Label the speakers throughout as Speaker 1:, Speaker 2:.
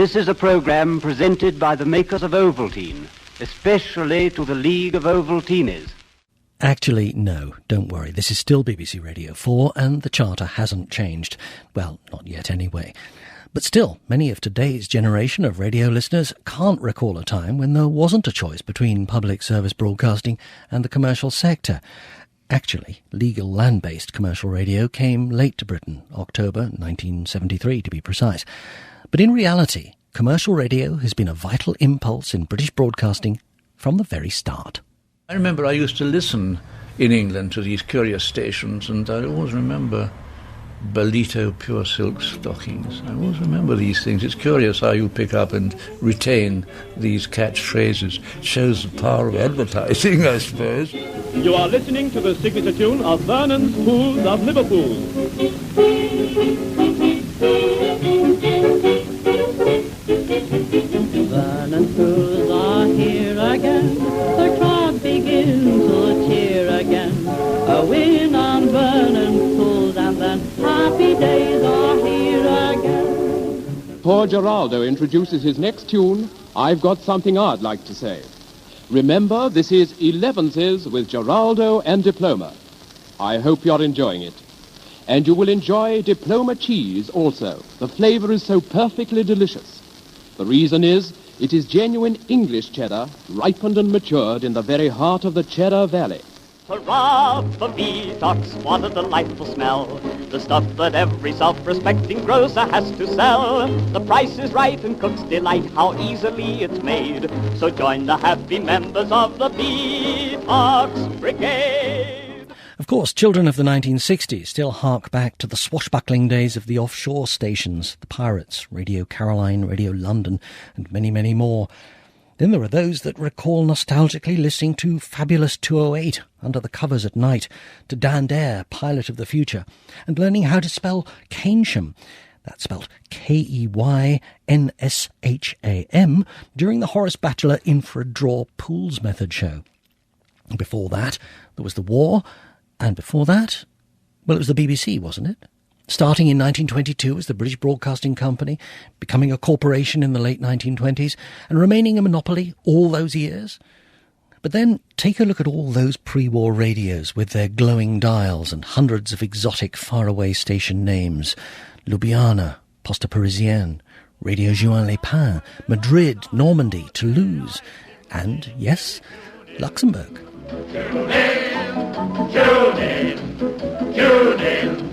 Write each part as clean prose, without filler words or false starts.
Speaker 1: This is a programme presented by the makers of Ovaltine, especially to the League of Ovaltineys.
Speaker 2: Actually, no, don't worry. This is still BBC Radio 4 and the charter hasn't changed. Well, not yet anyway. But still, many of today's generation of radio listeners can't recall a time when there wasn't a choice between public service broadcasting and the commercial sector. Actually, legal land-based commercial radio came late to Britain, October 1973 to be precise. But in reality, commercial radio has been a vital impulse in British broadcasting from the very start.
Speaker 3: I remember I used to listen in England to these curious stations, and I always remember Bolito pure silk stockings. I always remember these things. It's curious how you pick up and retain these catchphrases. It shows the power of advertising, I suppose.
Speaker 4: You are listening to the signature tune of Vernon's Pools of Liverpool.
Speaker 5: Vernon's Pools are here again. The crowd begins to cheer again. A win on Vernon's Pools and then happy days are here again.
Speaker 6: Poor Geraldo introduces his next tune, I've Got Something I'd Like to Say. Remember, this is 11s with Geraldo and Diploma. I hope you're enjoying it. And you will enjoy Diploma cheese also. The flavour is so perfectly delicious. The reason is, it is genuine English cheddar, ripened and matured in the very heart of the Cheddar Valley.
Speaker 7: Hurrah for V-Tox, what a delightful smell. The stuff that every self-respecting grocer has to sell. The price is right and cooks delight how easily it's made. So join the happy members of the V-Tox Brigade.
Speaker 2: Of course, children of the 1960s still hark back to the swashbuckling days of the offshore stations, the Pirates, Radio Caroline, Radio London, and many, many more. Then there are those that recall nostalgically listening to Fabulous 208 under the covers at night, to Dan Dare, Pilot of the Future, and learning how to spell Keynsham, that's spelled Keynsham, during the Horace Batchelor Infradraw Pools Method show. Before that, there was the war, and before that, well, it was the BBC, wasn't it? Starting in 1922 as the British Broadcasting Company, becoming a corporation in the late 1920s, and remaining a monopoly all those years. But then take a look at all those pre-war radios with their glowing dials and hundreds of exotic faraway station names. Ljubljana, Posta Parisienne, Radio Juan Les Pins, Madrid, Normandy, Toulouse, and, yes, Luxembourg.
Speaker 4: Tune in, tune in.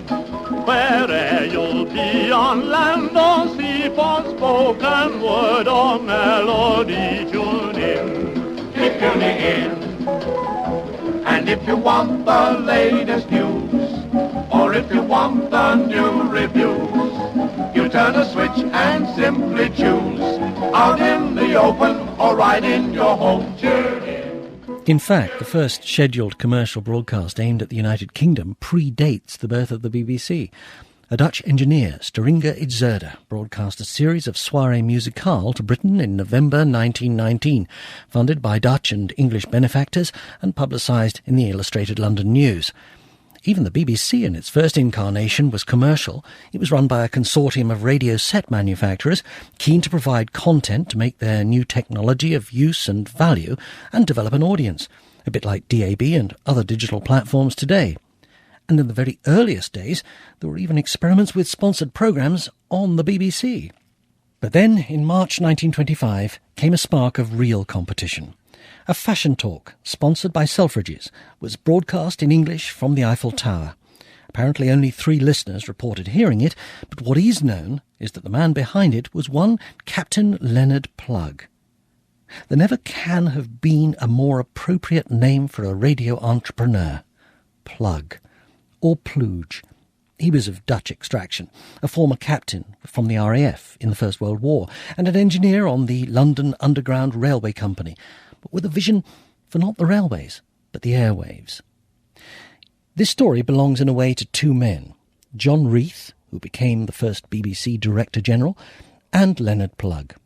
Speaker 4: Where'er you'll be on land or sea, for spoken word or melody, tune in. Keep tuning in. And if you want the latest news, or if you want the new reviews, you turn a switch and simply choose, out in the open or right in your home, tune in.
Speaker 2: In fact, the first scheduled commercial broadcast aimed at the United Kingdom predates the birth of the BBC. A Dutch engineer, Steringa Itzerda, broadcast a series of soirées musicales to Britain in November 1919, funded by Dutch and English benefactors and publicised in the Illustrated London News. Even the BBC in its first incarnation was commercial. It was run by a consortium of radio set manufacturers keen to provide content to make their new technology of use and value and develop an audience, a bit like DAB and other digital platforms today. And in the very earliest days, there were even experiments with sponsored programmes on the BBC. But then, in March 1925, came a spark of real competition. A fashion talk, sponsored by Selfridges, was broadcast in English from the Eiffel Tower. Apparently only 3 listeners reported hearing it, but what is known is that the man behind it was one Captain Leonard Plugg. There never can have been a more appropriate name for a radio entrepreneur. Plugg, or Plooge. He was of Dutch extraction, a former captain from the RAF in the First World War, and an engineer on the London Underground Railway Company, but with a vision for not the railways, but the airwaves. This story belongs in a way to 2 men, John Reith, who became the first BBC Director General, and Leonard Plugg.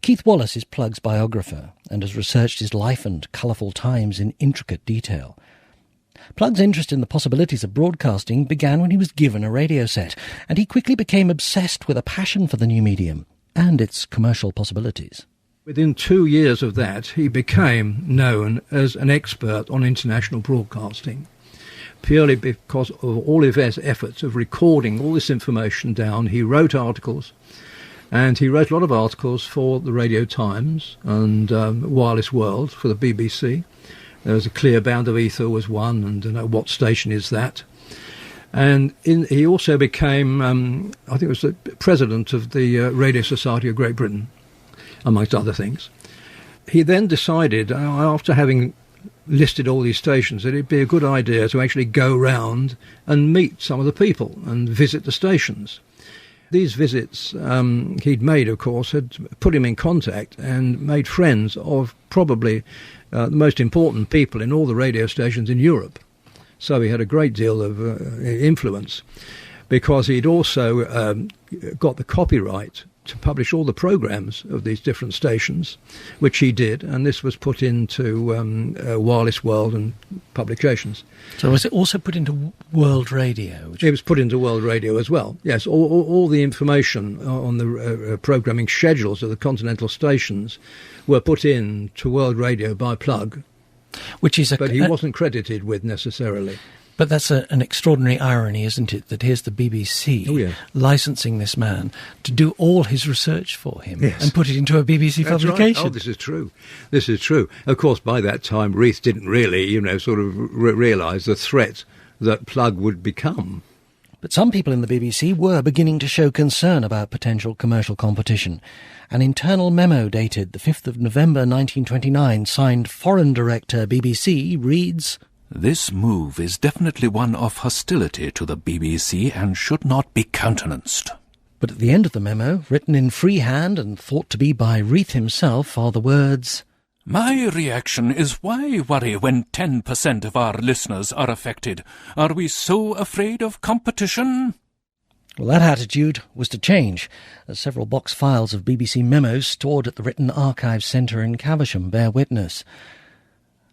Speaker 2: Keith Wallace is Plugg's biographer and has researched his life and colourful times in intricate detail. Plugg's interest in the possibilities of broadcasting began when he was given a radio set, and he quickly became obsessed with a passion for the new medium. and its commercial possibilities.
Speaker 3: Within 2 years of that, he became known as an expert on international broadcasting, purely because of all of his efforts of recording all this information down. He wrote articles, and he wrote a lot of articles for the Radio Times and Wireless World for the BBC. There was a Clear Bound of Ether was one, and What Station Is That? And he also became, I think it was the president of the Radio Society of Great Britain, amongst other things. He then decided, after having listed all these stations, that it'd be a good idea to actually go round and meet some of the people and visit the stations. These visits he'd made, of course, had put him in contact and made friends of probably the most important people in all the radio stations in Europe. So he had a great deal of influence, because he'd also got the copyright to publish all the programs of these different stations, which he did, and this was put into Wireless World and publications.
Speaker 2: So was it also put into World Radio?
Speaker 3: It was put into World Radio as well, yes. All the information on the programming schedules of the continental stations were put in to World Radio by plug, but he wasn't credited with necessarily.
Speaker 2: But that's an extraordinary irony, isn't it, that here's the BBC licensing this man to do all his research for him and put it into a BBC publication.
Speaker 3: Right. Oh, this is true. This is true. Of course, by that time, Reith didn't really, sort of realise the threat that plug would become.
Speaker 2: But some people in the BBC were beginning to show concern about potential commercial competition. An internal memo dated the 5th of November 1929, signed Foreign Director BBC, reads,
Speaker 8: "This move is definitely one of hostility to the BBC and should not be countenanced."
Speaker 2: But at the end of the memo, written in freehand and thought to be by Reith himself, are the words,
Speaker 8: "My reaction is, why worry when 10% of our listeners are affected? Are we so afraid of competition?"
Speaker 2: Well, that attitude was to change, as several box files of BBC memos stored at the Written Archives Centre in Caversham bear witness.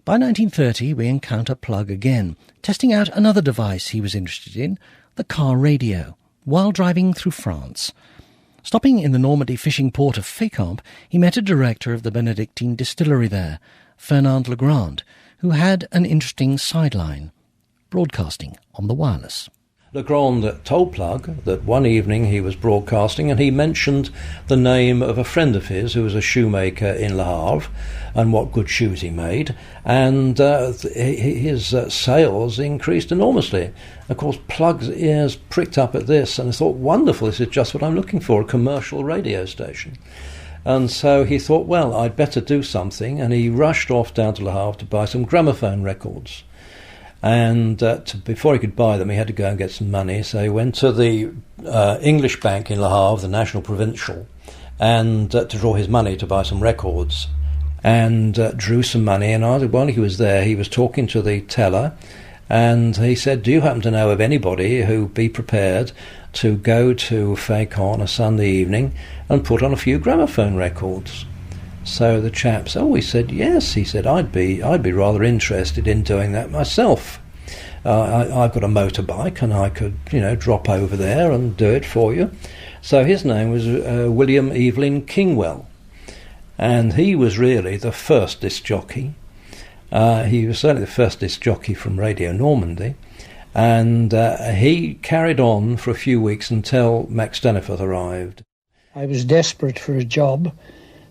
Speaker 2: By 1930, we encounter Plug again, testing out another device he was interested in, the car radio, while driving through France. Stopping in the Normandy fishing port of Fécamp, he met a director of the Benedictine distillery there, Fernand Legrand, who had an interesting sideline: broadcasting on the wireless.
Speaker 3: Legrand told Plug that one evening he was broadcasting, and he mentioned the name of a friend of his who was a shoemaker in Le Havre and what good shoes he made, and his sales increased enormously. Of course, Plug's ears pricked up at this, and he thought, wonderful, this is just what I'm looking for, a commercial radio station. And so he thought, well, I'd better do something, and he rushed off down to Le Havre to buy some gramophone records. And before he could buy them, he had to go and get some money. So he went to the English bank in Le Havre, the National Provincial, and to draw his money to buy some records. And drew some money. And while he was there, he was talking to the teller, and he said, "Do you happen to know of anybody who'd be prepared to go to Fécamp on a Sunday evening and put on a few gramophone records?" So the chap said, he said, yes. He said, I'd be rather interested in doing that myself. I've got a motorbike, and I could, drop over there and do it for you. So his name was William Evelyn Kingwell, and he was really the first disc jockey. He was certainly the first disc jockey from Radio Normandy, and he carried on for a few weeks until Max Staniforth arrived.
Speaker 9: I was desperate for a job,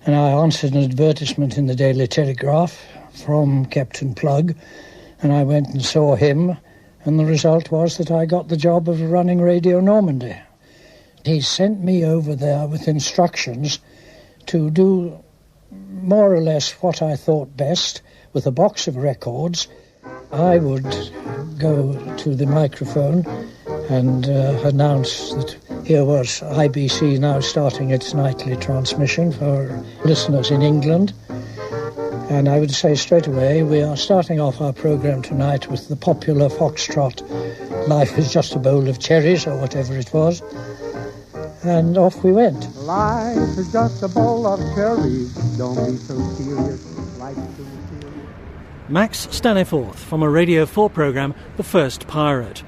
Speaker 9: and I answered an advertisement in the Daily Telegraph from Captain Plug, and I went and saw him, and the result was that I got the job of running Radio Normandy. He sent me over there with instructions to do more or less what I thought best with a box of records. I would go to the microphone and announce that here was IBC now starting its nightly transmission for listeners in England. And I would say straight away, we are starting off our programme tonight with the popular foxtrot, Life is Just a Bowl of Cherries, or whatever it was. And off we went.
Speaker 10: Life is just a bowl of cherries, don't be so serious, life's too serious.
Speaker 2: Max Staniforth from a Radio 4 programme, The First Pirate.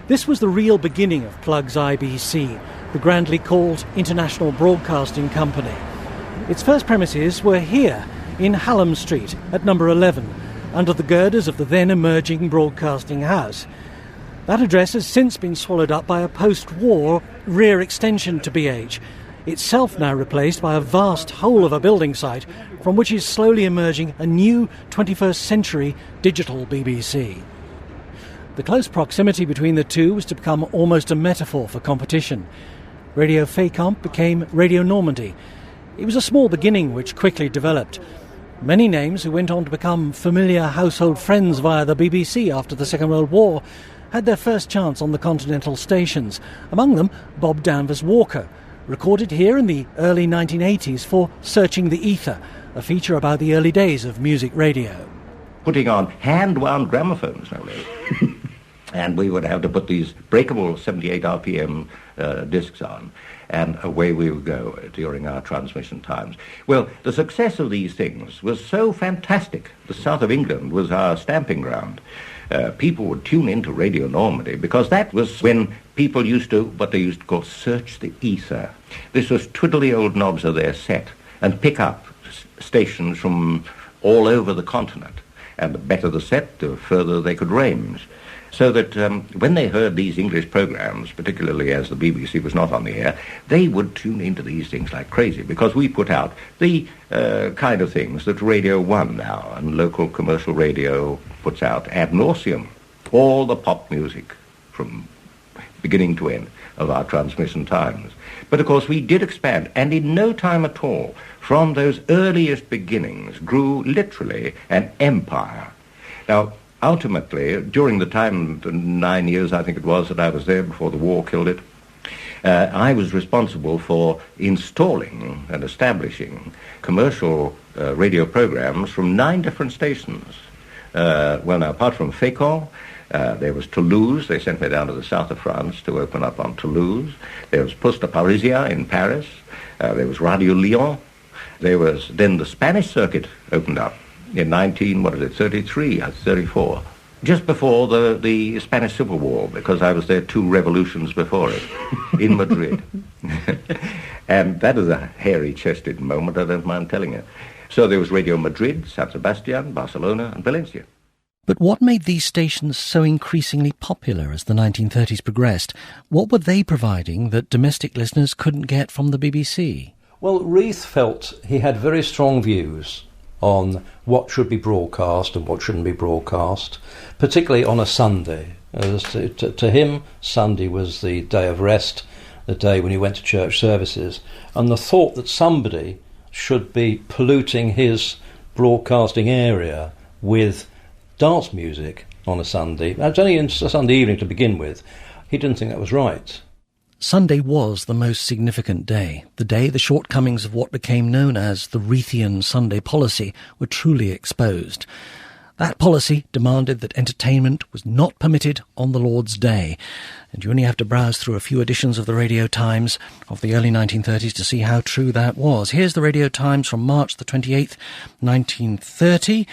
Speaker 2: This was the real beginning of Plug's IBC, the grandly called International Broadcasting Company. Its first premises were here, in Hallam Street, at number 11, under the girders of the then emerging Broadcasting House. That address has since been swallowed up by a post-war rear extension to BH, itself now replaced by a vast hole of a building site from which is slowly emerging a new 21st century digital BBC. The close proximity between the two was to become almost a metaphor for competition. Radio Fécamp became Radio Normandy. It was a small beginning which quickly developed. Many names who went on to become familiar household friends via the BBC after the Second World War had their first chance on the continental stations, among them Bob Danvers Walker, recorded here in the early 1980s for Searching the Ether, a feature about the early days of music radio.
Speaker 11: Putting on hand-wound gramophones, no less. And we would have to put these breakable 78 RPM discs on, and away we would go during our transmission times. Well, the success of these things was so fantastic. The south of England was our stamping ground. People would tune into Radio Normandy because that was when people used to, what they used to call, search the ether. This was twiddle the old knobs of their set and pick up stations from all over the continent. And the better the set, the further they could range. So that when they heard these English programs, particularly as the BBC was not on the air, they would tune into these things like crazy, because we put out the kind of things that Radio 1 now and local commercial radio puts out ad nauseum. All the pop music from beginning to end of our transmission times. But of course we did expand, and in no time at all, from those earliest beginnings, grew literally an empire. Now, ultimately, during the time, the 9 years I think it was that I was there before the war killed it, I was responsible for installing and establishing commercial radio programs from 9 different stations. Well, now, apart from Fécamp, there was Toulouse. They sent me down to the south of France to open up on Toulouse. There was Poste Parisien in Paris. There was Radio Lyon. There was then the Spanish circuit opened up in 34, just before the Spanish Civil War, because I was there 2 revolutions before it, in Madrid. And that is a hairy-chested moment, I don't mind telling you. So there was Radio Madrid, San Sebastian, Barcelona, and Valencia.
Speaker 2: But what made these stations so increasingly popular as the 1930s progressed? What were they providing that domestic listeners couldn't get from the BBC?
Speaker 12: Well, Reith felt he had very strong views on what should be broadcast and what shouldn't be broadcast, particularly on a Sunday. As to him, Sunday was the day of rest, the day when he went to church services, and the thought that somebody should be polluting his broadcasting area with dance music on a Sunday, it's only a Sunday evening to begin with, he didn't think that was right.
Speaker 2: Sunday was the most significant day, the day the shortcomings of what became known as the Reithian Sunday policy were truly exposed. That policy demanded that entertainment was not permitted on the Lord's Day, and you only have to browse through a few editions of the Radio Times of the early 1930s to see how true that was. Here's the Radio Times from March the 28th, 1930.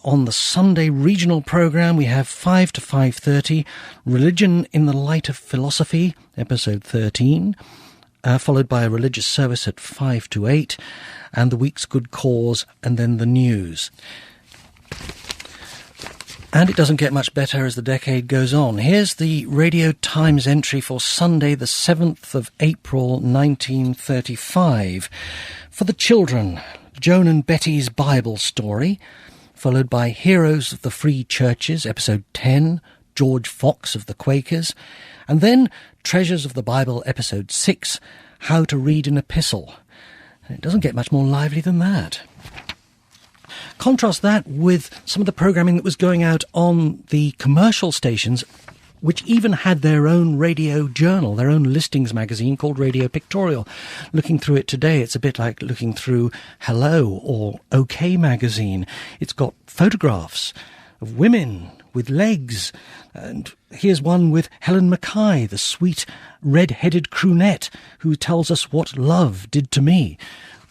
Speaker 2: On the Sunday regional programme, we have 5 to 5:30, Religion in the Light of Philosophy, episode 13, followed by a religious service at 5 to 8, and the week's good cause, and then the news. And it doesn't get much better as the decade goes on. Here's the Radio Times entry for Sunday, the 7th of April, 1935. For the children, Joan and Betty's Bible Story, followed by Heroes of the Free Churches, episode 10, George Fox of the Quakers, and then Treasures of the Bible, episode 6, How to Read an Epistle. And it doesn't get much more lively than that. Contrast that with some of the programming that was going out on the commercial stations, which even had their own radio journal, their own listings magazine called Radio Pictorial. Looking through it today, it's a bit like looking through Hello or OK magazine. It's got photographs of women with legs. And here's one with Helen Mackay, the sweet red-headed crunette who tells us what love did to me.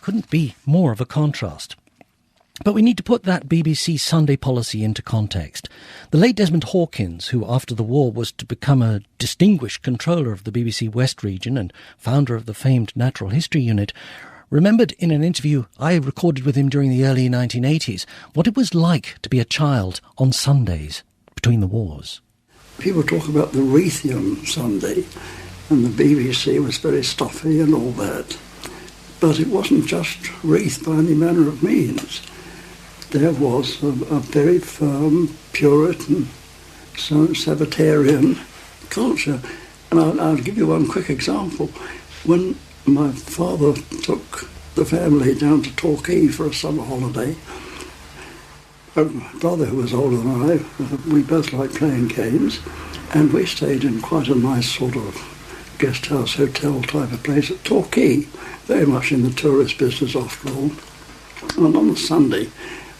Speaker 2: Couldn't be more of a contrast. But we need to put that BBC Sunday policy into context. The late Desmond Hawkins, who after the war was to become a distinguished controller of the BBC West region and founder of the famed Natural History Unit, remembered in an interview I recorded with him during the early 1980s what it was like to be a child on Sundays between the wars.
Speaker 13: People talk about the Wreathian Sunday, and the BBC was very stuffy and all that. But it wasn't just wreath by any manner of means. There was a very firm Puritan, Sabbatarian culture. And I'll give you one quick example. When my father took the family down to Torquay for a summer holiday, my brother, who was older than I, we both liked playing games, and we stayed in quite a nice sort of guest house, hotel type of place at Torquay, very much in the tourist business after all. And on the Sunday,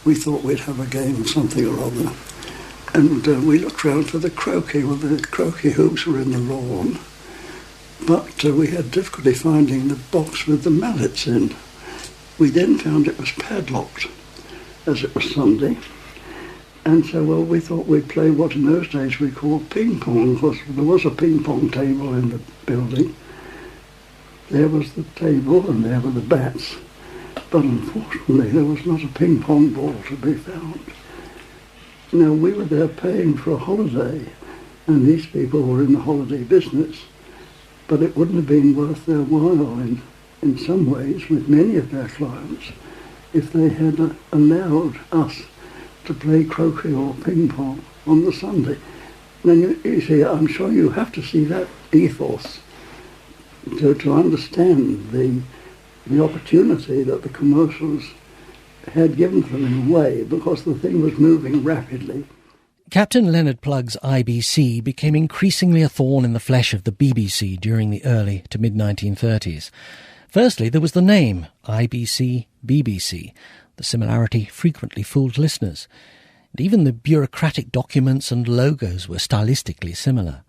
Speaker 13: we thought we'd have a game of something or other. And we looked round for the croquet. Well, the croquet hoops were in the lawn, but we had difficulty finding the box with the mallets in. We then found it was padlocked, as it was Sunday. And so, well, we thought we'd play what in those days we called ping pong, because there was a ping pong table in the building. There was the table and there were the bats. But unfortunately, there was not a ping pong ball to be found. Now, we were there paying for a holiday, and these people were in the holiday business, but it wouldn't have been worth their while in some ways with many of their clients if they had allowed us to play croquet or ping pong on the Sunday. Then you see, I'm sure you have to see that ethos to understand the opportunity that the commercials had given to them in a way, because the thing was moving rapidly.
Speaker 2: Captain Leonard Plugg's IBC became increasingly a thorn in the flesh of the BBC during the early to mid-1930s. Firstly, there was the name, IBC, BBC. The similarity frequently fooled listeners. And even the bureaucratic documents and logos were stylistically similar.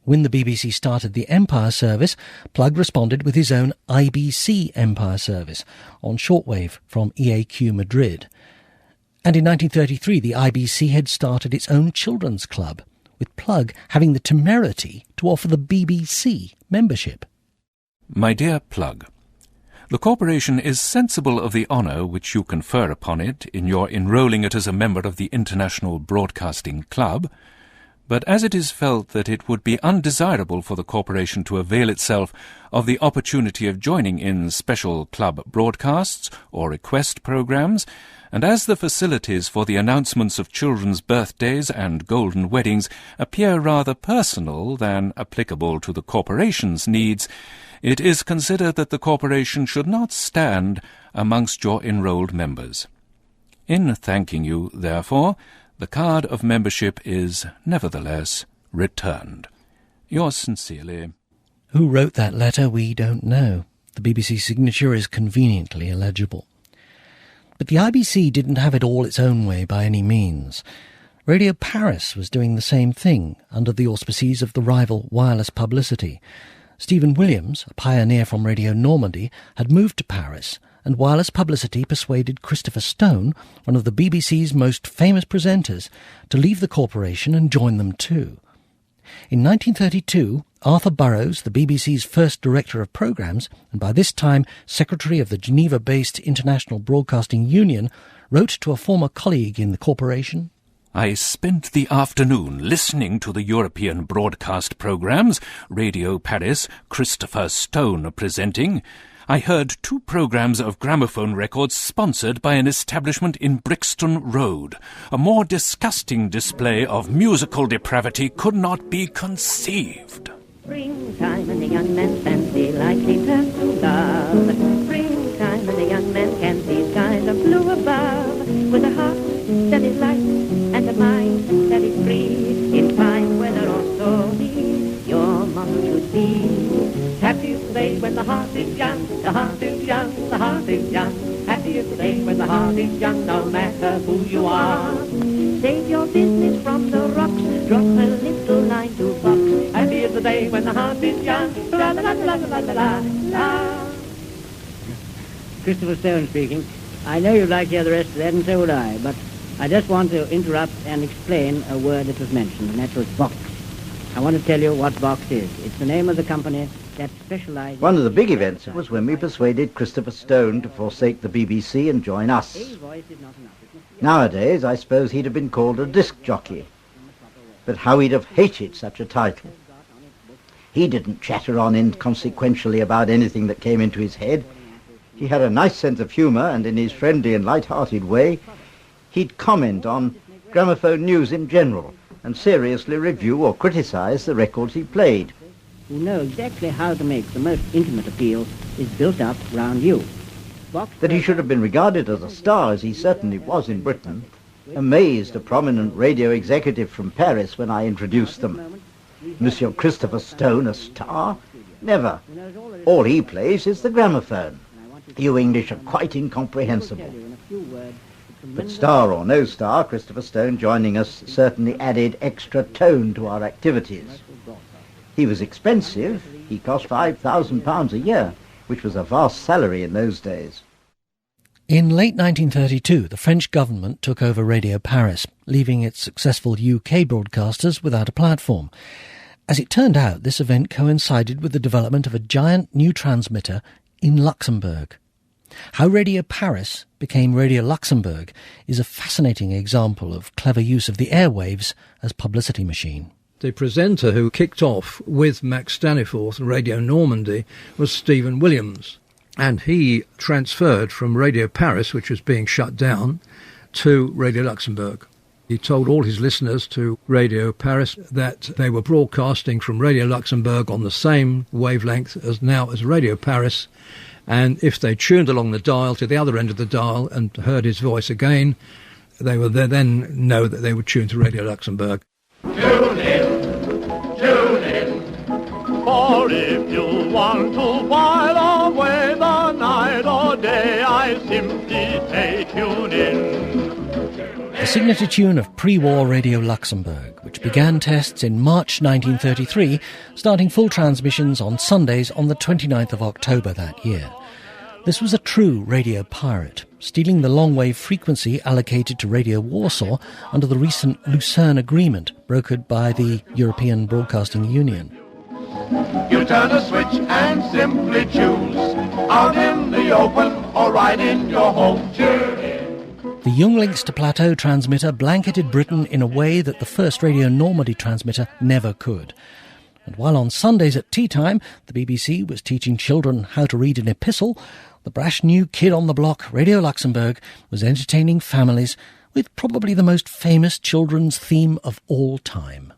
Speaker 2: When the BBC started the Empire service, Plugg responded with his own IBC Empire service on shortwave from EAQ Madrid. And in 1933, the IBC had started its own children's club, with Plugg having the temerity to offer the BBC membership.
Speaker 8: My dear Plugg, the corporation is sensible of the honour which you confer upon it in your enrolling it as a member of the International Broadcasting Club, but as it is felt that it would be undesirable for the corporation to avail itself of the opportunity of joining in special club broadcasts or request programmes, and as the facilities for the announcements of children's birthdays and golden weddings appear rather personal than applicable to the corporation's needs, it is considered that the corporation should not stand amongst your enrolled members. In thanking you, therefore, the card of membership is nevertheless returned. Yours sincerely.
Speaker 2: Who wrote that letter, we don't know. The BBC signature is conveniently illegible. But the IBC didn't have it all its own way by any means. Radio Paris was doing the same thing under the auspices of the rival Wireless Publicity. Stephen Williams, a pioneer from Radio Normandy, had moved to Paris, and Wireless Publicity persuaded Christopher Stone, one of the BBC's most famous presenters, to leave the corporation and join them too. In 1932, Arthur Burrows, the BBC's first director of programmes, and by this time secretary of the Geneva-based International Broadcasting Union, wrote to a former colleague in the corporation,
Speaker 8: I spent the afternoon listening to the European broadcast programmes, Radio Paris, Christopher Stone presenting. I heard 2 programmes of gramophone records sponsored by an establishment in Brixton Road. A more disgusting display of musical depravity could not be conceived.
Speaker 5: Springtime and the young man's fancy lightly turns to love. Springtime and the young man can see skies of blue above. With a heart that is light and a mind that is free, in fine weather or stormy, your motto should be. Happy is the day when the heart is young, the heart is young, the heart is young. Happy is the day when the heart is young, no matter who you are. Save your business from the rocks, drop a little line to box. Happy is the day when the heart is young, la la la la la la la la.
Speaker 14: Christopher Stone speaking. I know you'd like to hear the rest of that, and so would I, but I just want to interrupt and explain a word that was mentioned, and that was Vox. I want to tell you what Vox is. It's the name of the company that specializes...
Speaker 15: One of the big events was when we persuaded Christopher Stone to forsake the BBC and join us. Nowadays, I suppose he'd have been called a disc jockey. But how he'd have hated such a title. He didn't chatter on inconsequentially about anything that came into his head. He had a nice sense of humour, and in his friendly and light-hearted way, he'd comment on gramophone news in general and seriously review or criticise the records he played.
Speaker 14: You know exactly how to make the most intimate appeal is built up round you.
Speaker 15: That he should have been regarded as a star, as he certainly was in Britain, amazed a prominent radio executive from Paris when I introduced them. Monsieur Christopher Stone, a star? Never. All he plays is the gramophone. You English are quite incomprehensible. But star or no star, Christopher Stone joining us certainly added extra tone to our activities. He was expensive. He cost £5,000 a year, which was a vast salary in those days.
Speaker 2: In late 1932, the French government took over Radio Paris, leaving its successful UK broadcasters without a platform. As it turned out, this event coincided with the development of a giant new transmitter in Luxembourg. How Radio Paris became Radio Luxembourg is a fascinating example of clever use of the airwaves as publicity machine.
Speaker 12: The presenter who kicked off with Max Staniforth and Radio Normandy was Stephen Williams, and he transferred from Radio Paris, which was being shut down, to Radio Luxembourg. He told all his listeners to Radio Paris that they were broadcasting from Radio Luxembourg on the same wavelength as Radio Paris, and if they tuned along the dial to the other end of the dial and heard his voice again, they would then know that they would tune to Radio Luxembourg.
Speaker 4: Tune in, for if you want to while away the night or day, I simply say tune in.
Speaker 2: The signature tune of pre-war Radio Luxembourg, which began tests in March 1933, starting full transmissions on Sundays on the 29th of October that year. This was a true radio pirate, stealing the long-wave frequency allocated to Radio Warsaw under the recent Lucerne Agreement, brokered by the European Broadcasting Union.
Speaker 4: You turn a switch and simply choose, out in the open or right in your home.
Speaker 2: The Younglinks to Plateau transmitter blanketed Britain in a way that the first Radio Normandy transmitter never could. And while on Sundays at tea time the BBC was teaching children how to read an epistle, the brash new kid on the block, Radio Luxembourg, was entertaining families with probably the most famous children's theme of all time.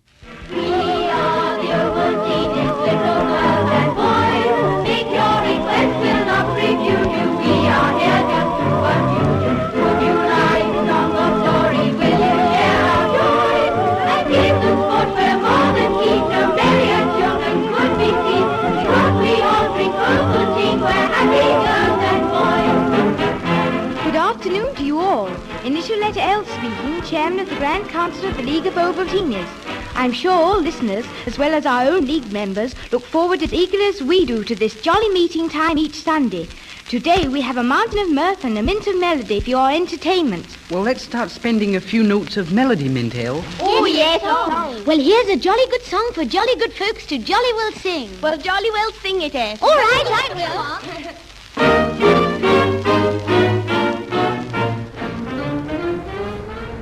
Speaker 16: We are the Ovaltineys, little girls and boys. Make your request, we'll not refuse you. We are here just to amuse you. Would you like a song or story? Will you share our joy? And give the sport we're more than keen to. Million children could be seen. Because we all drink Ovaltine, we're happy girls and boys.
Speaker 17: Good afternoon to you all. Initial letter L speaking, Chairman of the Grand Council of the League of Ovaltineys. I'm sure all listeners, as well as our own League members, look forward as eagerly as we do to this jolly meeting time each Sunday. Today we have a mountain of mirth and a mint of melody for your entertainment.
Speaker 18: Well, let's start spending a few notes of melody, Mintel.
Speaker 17: Oh, yes. Oh. Well, here's a jolly good song for jolly good folks to jolly well sing. Well, jolly well sing it, eh? All right, I will.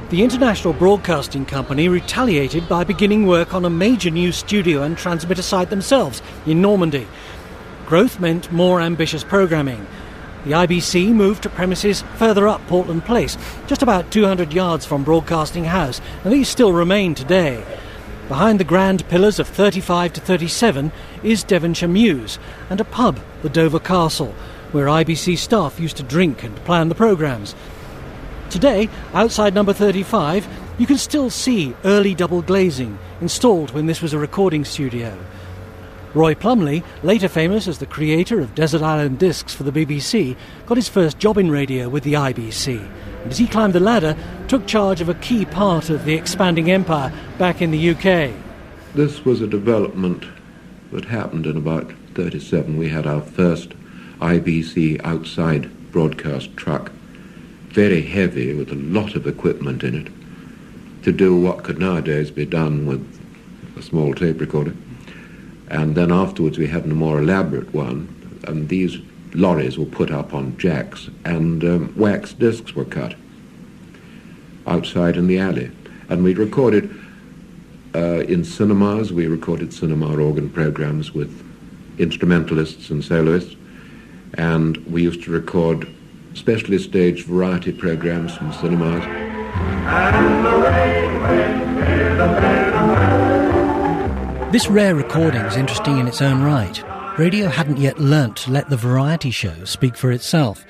Speaker 2: The International Broadcasting Company retaliated by beginning work on a major new studio and transmitter site themselves in Normandy. Growth meant more ambitious programming. The IBC moved to premises further up Portland Place, just about 200 yards from Broadcasting House, and these still remain today. Behind the grand pillars of 35 to 37 is Devonshire Mews and a pub, the Dover Castle, where IBC staff used to drink and plan the programmes. Today, outside number 35, you can still see early double glazing, installed when this was a recording studio. Roy Plumley, later famous as the creator of Desert Island Discs for the BBC, got his first job in radio with the IBC, and as he climbed the ladder, took charge of a key part of the expanding empire back in the UK.
Speaker 19: This was a development that happened in about 37. We had our first IBC outside broadcast truck, very heavy with a lot of equipment in it to do what could nowadays be done with a small tape recorder. And then afterwards we had a more elaborate one, and these lorries were put up on jacks, and wax discs were cut outside in the alley. And we recorded in cinemas, we recorded cinema organ programs with instrumentalists and soloists, and we used to record specially staged variety programs from cinemas.
Speaker 2: This rare recording is interesting in its own right. Radio hadn't yet learnt to let the variety show speak for itself.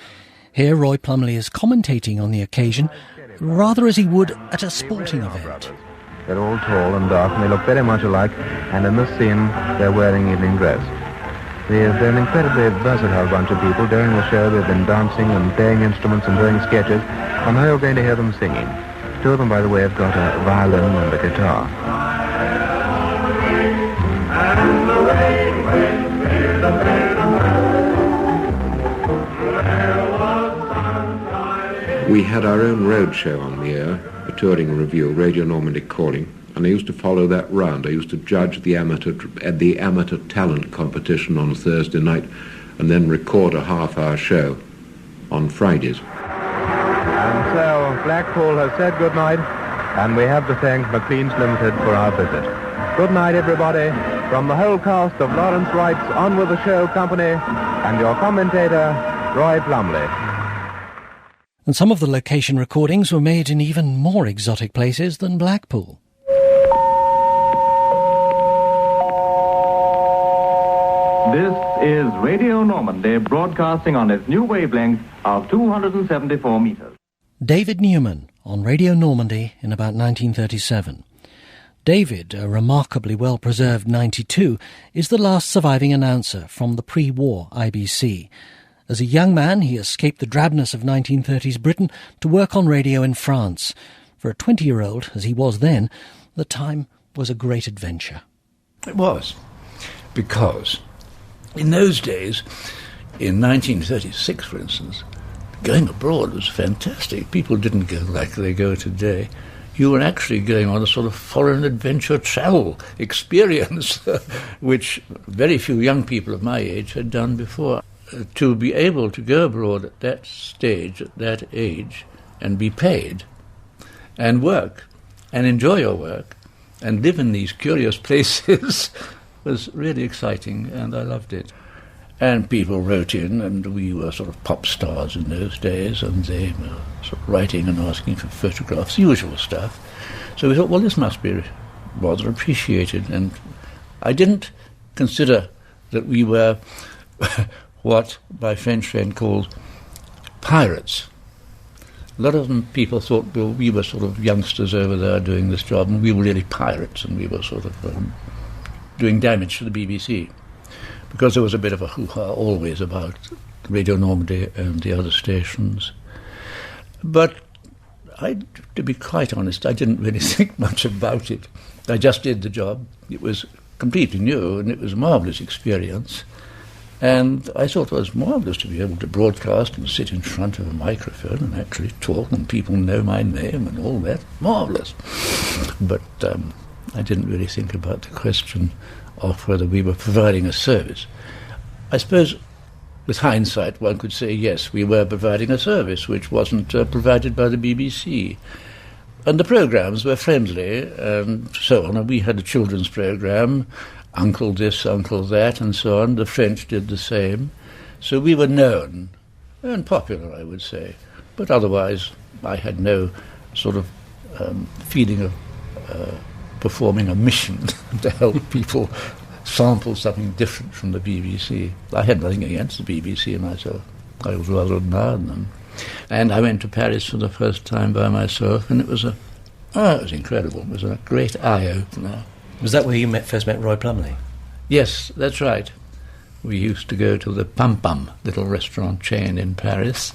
Speaker 2: Here Roy Plumley is commentating on the occasion, rather as he would at a sporting event.
Speaker 20: They're all tall and dark, and they look very much alike, and in this scene they're wearing evening dress. They're an incredibly versatile bunch of people. During the show they've been dancing and playing instruments and doing sketches, and now you're going to hear them singing. Two of them, by the way, have got a violin and a guitar.
Speaker 19: We had our own road show on the air, a touring review, Radio Normandy Calling, and I used to follow that round. I used to judge the amateur talent competition on Thursday night, and then record a half-hour show on Fridays.
Speaker 20: And so Blackpool has said good night, and we have to thank Maclean's Limited for our visit. Good night, everybody, from the whole cast of Lawrence Wright's On With The Show company, and your commentator, Roy Plumley.
Speaker 2: And some of the location recordings were made in even more exotic places than Blackpool.
Speaker 21: This is Radio Normandy broadcasting on its new wavelength of 274 meters.
Speaker 2: David Newman on Radio Normandy in about 1937. David, a remarkably well-preserved 92, is the last surviving announcer from the pre-war IBC. As a young man, he escaped the drabness of 1930s Britain to work on radio in France. For a 20-year-old, as he was then, the time was a great adventure.
Speaker 3: It was, because in those days, in 1936, for instance, going abroad was fantastic. People didn't go like they go today. You were actually going on a sort of foreign adventure travel experience, which very few young people of my age had done before. To be able to go abroad at that stage, at that age, and be paid, and work, and enjoy your work, and live in these curious places was really exciting, and I loved it. And people wrote in, and we were sort of pop stars in those days, and they were sort of writing and asking for photographs, usual stuff. So we thought, well, this must be rather appreciated, and I didn't consider that we were what my French friend called pirates. A lot of them people thought, well, we were sort of youngsters over there doing this job, and we were really pirates, and we were sort of doing damage to the BBC. Because there was a bit of a hoo-ha always about Radio Normandy and the other stations. But to be quite honest, I didn't really think much about it. I just did the job. It was completely new, and it was a marvellous experience. And I thought it was marvellous to be able to broadcast and sit in front of a microphone and actually talk, and people know my name and all that. Marvellous. But I didn't really think about the question of whether we were providing a service. I suppose, with hindsight, one could say, yes, we were providing a service which wasn't provided by the BBC. And the programmes were friendly and so on. And we had a children's programme, Uncle this, Uncle that, and so on. The French did the same. So we were known and popular, I would say. But otherwise, I had no sort of feeling of performing a mission to help people sample something different from the BBC. I had nothing against the BBC myself. I was rather admired them. And I went to Paris for the first time by myself, and it was it was incredible. It was a great eye-opener.
Speaker 2: Was that where you first met Roy Plumley?
Speaker 3: Yes, that's right. We used to go to the Pum Pum, little restaurant chain in Paris.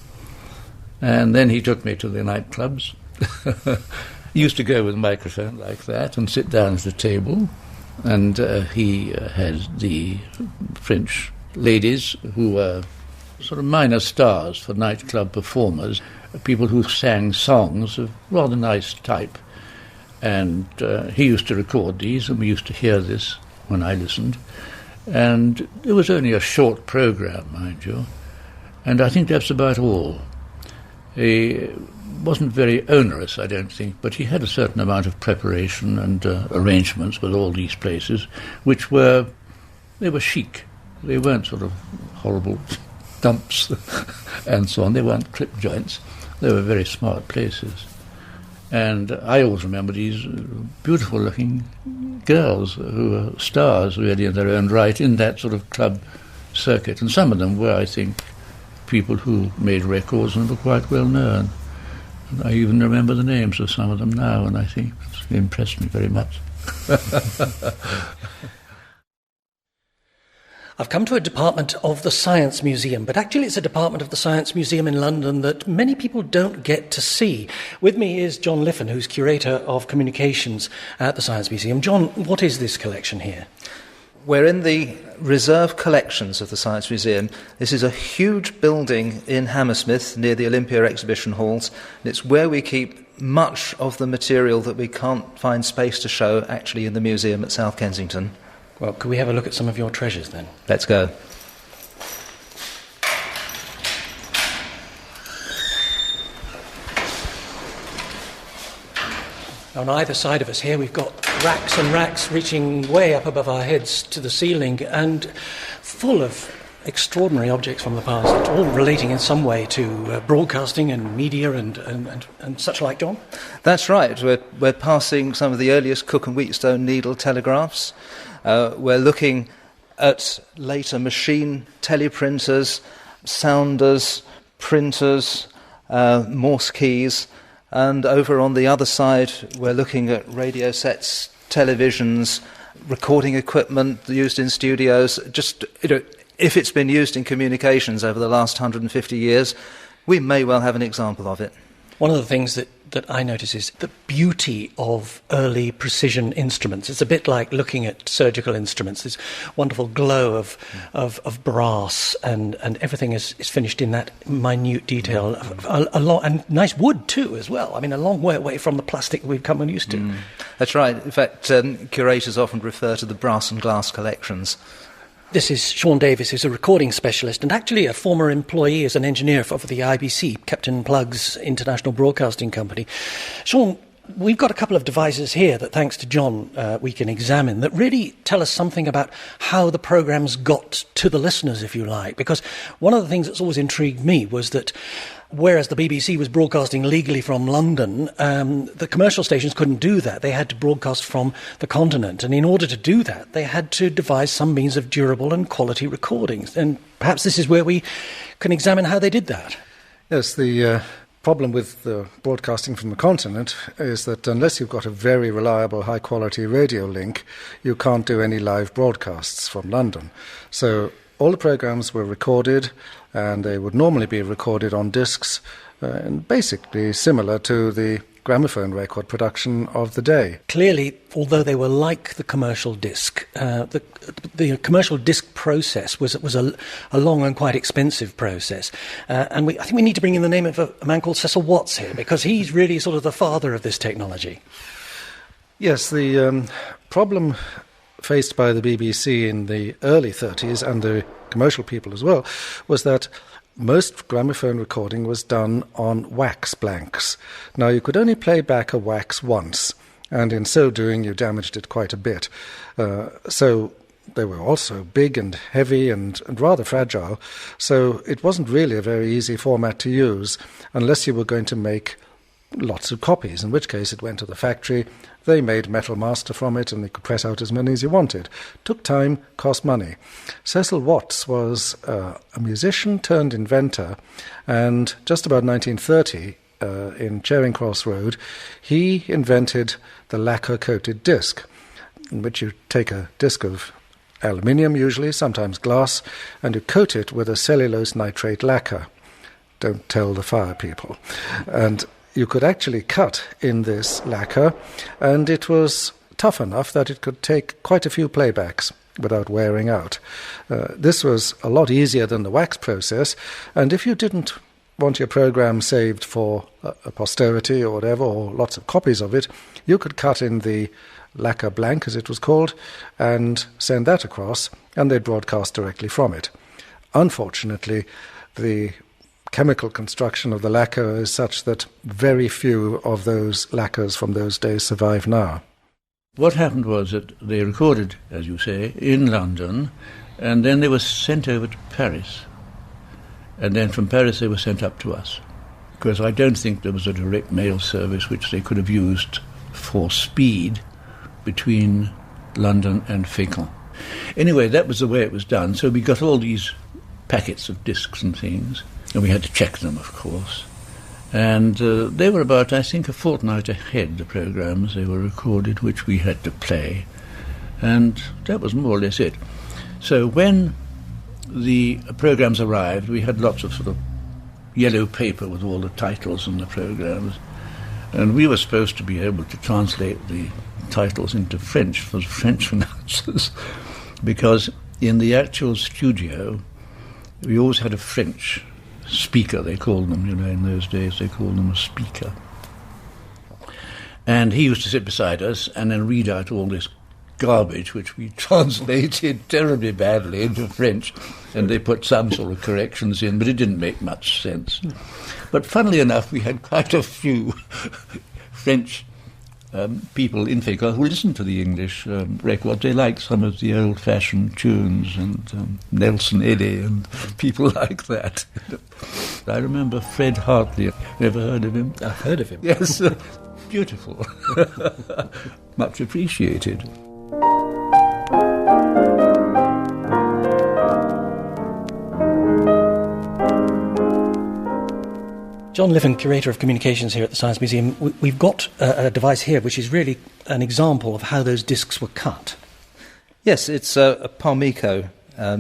Speaker 3: And then he took me to the nightclubs. He used to go with a microphone like that and sit down at a table. And he had the French ladies who were sort of minor stars for nightclub performers, people who sang songs of rather nice type. And he used to record these, and we used to hear this when I listened. And it was only a short program, mind you, and I think that's about all. He wasn't very onerous, I don't think, but he had a certain amount of preparation and arrangements with all these places, which were chic. They weren't sort of horrible dumps and so on. They weren't clip joints. They were very smart places. And I always remember these beautiful-looking girls who were stars, really, in their own right, in that sort of club circuit. And some of them were, I think, people who made records and were quite well known. And I even remember the names of some of them now, and I think it impressed me very much.
Speaker 2: I've come to a department of the Science Museum, but actually it's a department of the Science Museum in London that many people don't get to see. With me is John Liffin, who's Curator of Communications at the Science Museum. John, what is this collection here?
Speaker 1: We're in the reserve collections of the Science Museum. This is a huge building in Hammersmith near the Olympia exhibition halls. And it's where we keep much of the material that we can't find space to show actually in the museum at South Kensington.
Speaker 2: Well, could we have a look at some of your treasures then?
Speaker 1: Let's go.
Speaker 2: On either side of us here we've got racks and racks reaching way up above our heads to the ceiling and full of extraordinary objects from the past, all relating in some way to broadcasting and media and such like, John?
Speaker 1: That's right. We're passing some of the earliest Cook and Wheatstone needle telegraphs. We're looking at later machine teleprinters, sounders, printers, Morse keys, and over on the other side we're looking at radio sets, televisions, recording equipment used in studios. Just, if it's been used in communications over the last 150 years, we may well have an example of it.
Speaker 2: One of the things that I notice is the beauty of early precision instruments. It's a bit like looking at surgical instruments. This wonderful glow of brass and everything is finished in that minute detail. And nice wood too as well. I mean, a long way away from the plastic we've come used to.
Speaker 1: That's right. In fact, curators often refer to the brass and glass collections.
Speaker 2: This is Sean Davis, who's a recording specialist and actually a former employee as an engineer for the IBC, Captain Plug's International Broadcasting Company. Sean, we've got a couple of devices here that, thanks to John, we can examine that really tell us something about how the programmes got to the listeners, if you like. Because one of the things that's always intrigued me was that whereas the BBC was broadcasting legally from London, the commercial stations couldn't do that. They had to broadcast from the continent. And in order to do that, they had to devise some means of durable and quality recordings. And perhaps this is where we can examine how they did that.
Speaker 22: Yes, the problem with the broadcasting from the continent is that unless you've got a very reliable, high-quality radio link, you can't do any live broadcasts from London. So all the programmes were recorded, and they would normally be recorded on discs, and basically similar to the gramophone record production of the day.
Speaker 2: Clearly, although they were like the commercial disc, the commercial disc process was a long and quite expensive process. And I think we need to bring in the name of a man called Cecil Watts here, because he's really sort of the father of this technology.
Speaker 22: Yes, the problem faced by the BBC in the early 30s, and the commercial people as well, was that most gramophone recording was done on wax blanks. Now, you could only play back a wax once, and in so doing you damaged it quite a bit. So they were also big and heavy and rather fragile, so it wasn't really a very easy format to use unless you were going to make lots of copies, in which case it went to the factory. They made metal master from it, and they could press out as many as you wanted. Took time, cost money. Cecil Watts was a musician turned inventor, and just about 1930, in Charing Cross Road, he invented the lacquer-coated disc, in which you take a disc of aluminium usually, sometimes glass, and you coat it with a cellulose nitrate lacquer. Don't tell the fire people. And you could actually cut in this lacquer, and it was tough enough that it could take quite a few playbacks. without wearing out. This was a lot easier than the wax process, and if you didn't want your program saved for a posterity or whatever, or lots of copies of it, you could cut in the lacquer blank, as it was called, and send that across, and they'd broadcast directly from it. Unfortunately, the chemical construction of the lacquer is such that very few of those lacquers from those days survive now.
Speaker 3: What happened was that they recorded, as you say, in London, and then they were sent over to Paris. And then from Paris they were sent up to us, because I don't think there was a direct mail service which they could have used for speed between London and Fécamp. Anyway, that was the way it was done. So we got all these packets of discs and things, and we had to check them, of course. And they were about, I think, a fortnight ahead, the programmes they were recorded, which we had to play. And that was more or less it. So when the programmes arrived, we had lots of sort of yellow paper with all the titles and the programmes, and we were supposed to be able to translate the titles into French for the French announcers, because in the actual studio we always had a French speaker, they called them, in those days they called them a speaker. And he used to sit beside us and then read out all this garbage which we translated terribly badly into French, and they put some sort of corrections in, but it didn't make much sense. But funnily enough, we had quite a few French people in Fécamp who listened to the English record. They liked some of the old-fashioned tunes, and Nelson Eddy and people like that. I remember Fred Hartley. Ever heard of him?
Speaker 2: I've heard of him.
Speaker 3: Yes, beautiful. Much appreciated.
Speaker 2: John Liffen, Curator of Communications here at the Science Museum, we've got a device here which is really an example of how those discs were cut.
Speaker 1: Yes, it's a Palmico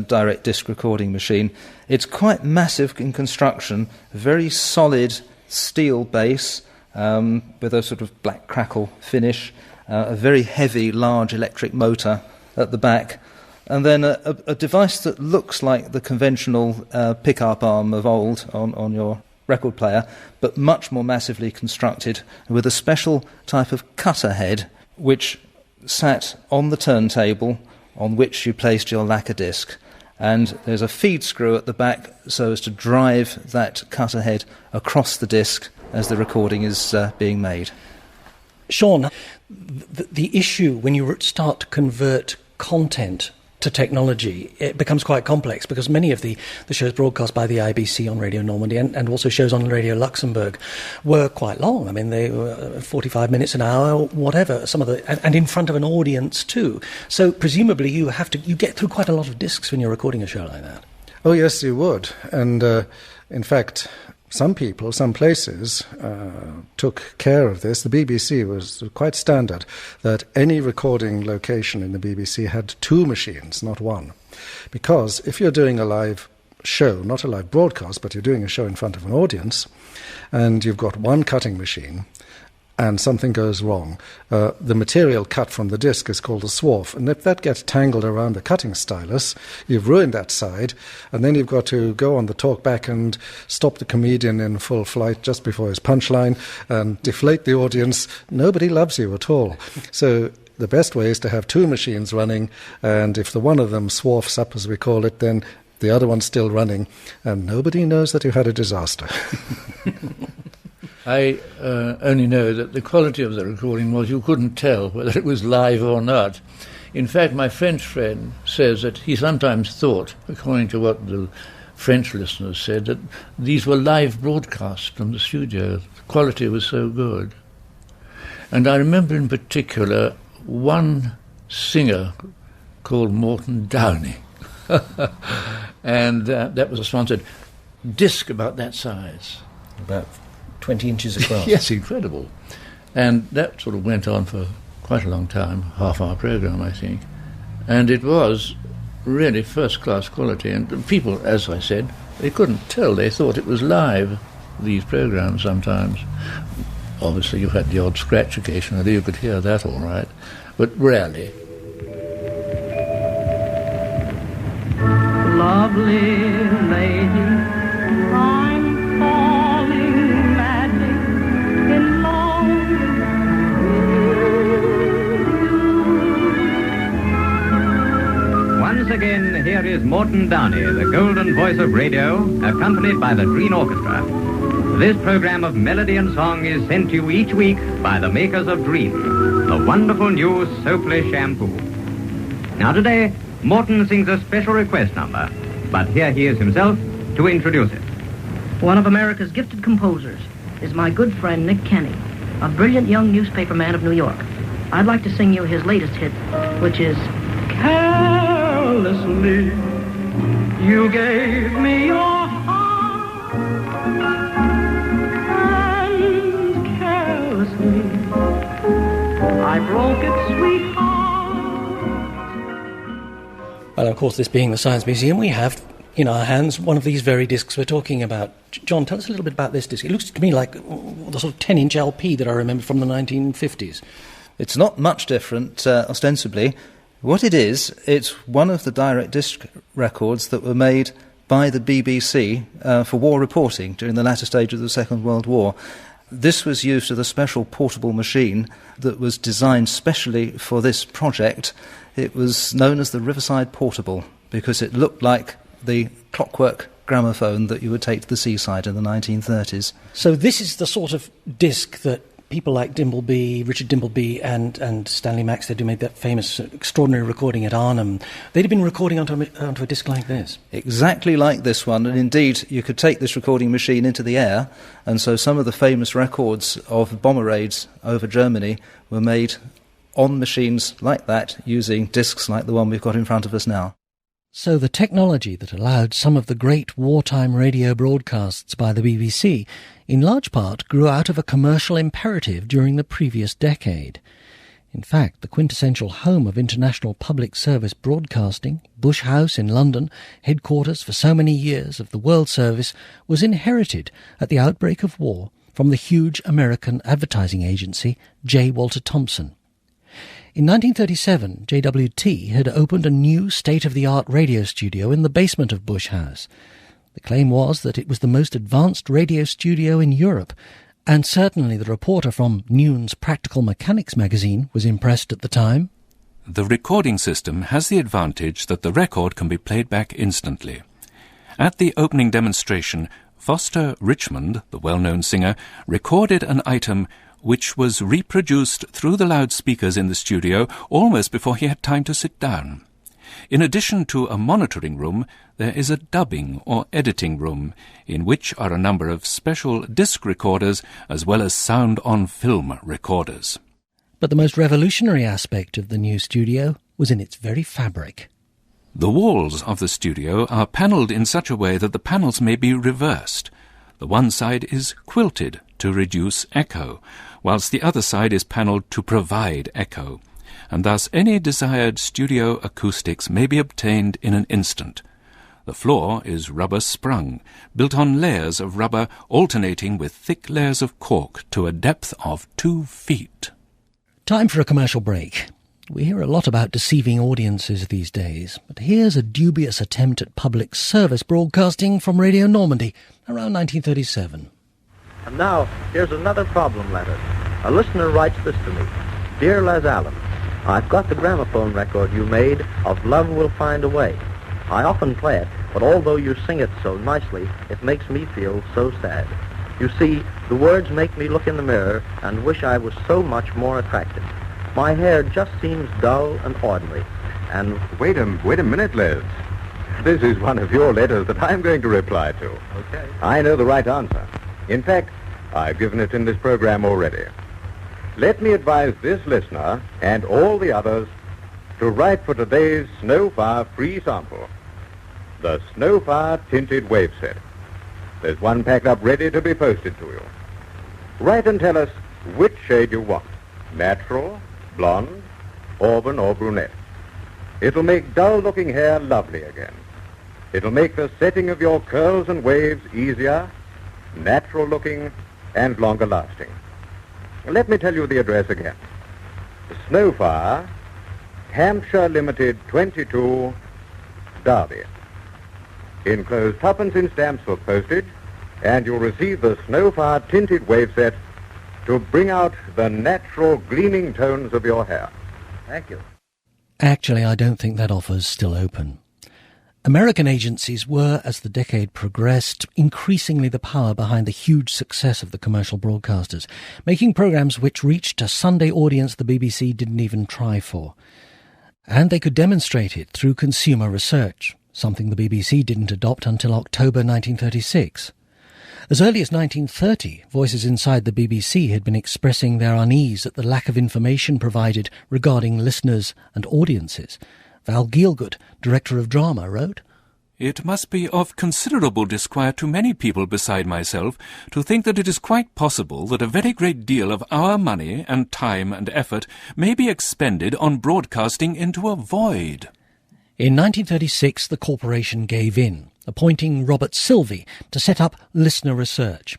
Speaker 1: direct disc recording machine. It's quite massive in construction, a very solid steel base with a sort of black crackle finish, a very heavy, large electric motor at the back, and then a device that looks like the conventional pick-up arm of old on your record player, but much more massively constructed, with a special type of cutter head which sat on the turntable on which you placed your lacquer disc. And there's a feed screw at the back so as to drive that cutter head across the disc as the recording is being made.
Speaker 2: Sean, the issue when you start to convert content to technology, it becomes quite complex, because many of the shows broadcast by the IBC on Radio Normandy and also shows on Radio Luxembourg were quite long. I mean, they were 45 minutes, an hour, whatever, and in front of an audience too. So presumably you get through quite a lot of discs when you're recording a show like that.
Speaker 22: Oh yes, you would. And in fact, some people, some places took care of this. The BBC was quite standard that any recording location in the BBC had 2 machines, not 1. Because if you're doing a live show, not a live broadcast, but you're doing a show in front of an audience, and you've got 1 cutting machine, and something goes wrong, the material cut from the disc is called a swarf, and if that gets tangled around the cutting stylus, you've ruined that side, and then you've got to go on the talk back and stop the comedian in full flight just before his punchline and deflate the audience. Nobody loves you at all. So the best way is to have 2 machines running, and if the one of them swarfs up, as we call it, then the other one's still running, and nobody knows that you had a disaster.
Speaker 3: I only know that the quality of the recording was you couldn't tell whether it was live or not. In fact, my French friend says that he sometimes thought, according to what the French listeners said, that these were live broadcasts from the studio. The quality was so good. And I remember in particular one singer called Morton Downey. And that was a sponsored disc about that size.
Speaker 2: About 20 inches across.
Speaker 3: Yes, incredible. And that sort of went on for quite a long time, half-hour program, I think. And it was really first-class quality. And people, as I said, they couldn't tell. They thought it was live, these programs sometimes. Obviously, you had the odd scratch occasionally. You could hear that all right, but rarely.
Speaker 5: lovely lady, I'm falling madly in love with you.
Speaker 6: Once again, here is Morton Downey, the golden voice of radio, accompanied by the Green Orchestra. This program of melody and song is sent to you each week by the makers of Dream, the wonderful new soapless shampoo. Now today, Morton sings a special request number, but here he is himself to introduce it.
Speaker 7: One of America's gifted composers is my good friend Nick Kenny, a brilliant young newspaper man of New York. I'd like to sing you his latest hit, which is
Speaker 5: Carelessly, you gave me your heart, and carelessly, I broke it, sweetheart.
Speaker 2: Well, of course, this being the Science Museum, we have in our hands one of these very discs we're talking about. John, tell us a little bit about this disc. It looks to me like the sort of 10-inch LP that I remember from the 1950s.
Speaker 1: It's not much different, ostensibly. What it is, it's one of the direct disc records that were made by the BBC for war reporting during the latter stage of the Second World War. This was used as a special portable machine that was designed specially for this project. It was known as the Riverside Portable because it looked like the clockwork gramophone that you would take to the seaside in the 1930s.
Speaker 2: So this is the sort of disc that people like Richard Dimbleby and Stanley Maxted, who made that famous extraordinary recording at Arnhem, they'd have been recording onto a disc like this.
Speaker 1: Exactly like this one, and indeed you could take this recording machine into the air, and so some of the famous records of bomber raids over Germany were made on machines like that, using discs like the one we've got in front of us now.
Speaker 2: So the technology that allowed some of the great wartime radio broadcasts by the BBC in large part grew out of a commercial imperative during the previous decade. In fact, the quintessential home of international public service broadcasting, Bush House in London, headquarters for so many years of the World Service, was inherited at the outbreak of war from the huge American advertising agency J. Walter Thompson. In 1937, JWT had opened a new state-of-the-art radio studio in the basement of Bush House. The claim was that it was the most advanced radio studio in Europe, and certainly the reporter from Noon's Practical Mechanics magazine was impressed at the time.
Speaker 8: The recording system has the advantage that the record can be played back instantly. At the opening demonstration, Foster Richmond, the well-known singer, recorded an item which was reproduced through the loudspeakers in the studio almost before he had time to sit down. In addition to a monitoring room, there is a dubbing or editing room, in which are a number of special disc recorders as well as sound-on-film recorders.
Speaker 2: But the most revolutionary aspect of the new studio was in its very fabric.
Speaker 8: The walls of the studio are panelled in such a way that the panels may be reversed. The one side is quilted to reduce echo, whilst the other side is panelled to provide echo, and thus any desired studio acoustics may be obtained in an instant. The floor is rubber sprung, built on layers of rubber alternating with thick layers of cork to a depth of 2 feet.
Speaker 2: Time for a commercial break. We hear a lot about deceiving audiences these days, but here's a dubious attempt at public service broadcasting from Radio Normandy around 1937.
Speaker 23: And now, here's another problem letter. A listener writes this to me. Dear Les Allen, I've got the gramophone record you made of Love Will Find a Way. I often play it, but although you sing it so nicely, it makes me feel so sad. You see, the words make me look in the mirror and wish I was so much more attractive. My hair just seems dull and ordinary, and...
Speaker 24: Wait a minute, Les. This is one of your letters that I'm going to reply to.
Speaker 23: Okay.
Speaker 24: I know the right answer. In fact, I've given it in this program already. Let me advise this listener and all the others to write for today's Snowfire free sample. The Snowfire Tinted Wave Set. There's one packed up ready to be posted to you. Write and tell us which shade you want. Natural, blonde, auburn, or brunette. It'll make dull-looking hair lovely again. It'll make the setting of your curls and waves easier, natural-looking, and longer-lasting. Let me tell you the address again. Snowfire, Hampshire Limited, 22, Derby. Enclose tuppence in stamps for postage, and you'll receive the Snowfire tinted wave set to bring out the natural gleaming tones of your hair.
Speaker 23: Thank you.
Speaker 2: Actually, I don't think that offer's still open. American agencies were, as the decade progressed, increasingly the power behind the huge success of the commercial broadcasters, making programmes which reached a Sunday audience the BBC didn't even try for. And they could demonstrate it through consumer research, something the BBC didn't adopt until October 1936. As early as 1930, voices inside the BBC had been expressing their unease at the lack of information provided regarding listeners and audiences. Val Gielgud, director of drama, wrote,
Speaker 8: "It must be of considerable disquiet to many people beside myself to think that it is quite possible that a very great deal of our money and time and effort may be expended on broadcasting into a void."
Speaker 2: In 1936, the corporation gave in, appointing Robert Silvey to set up listener research.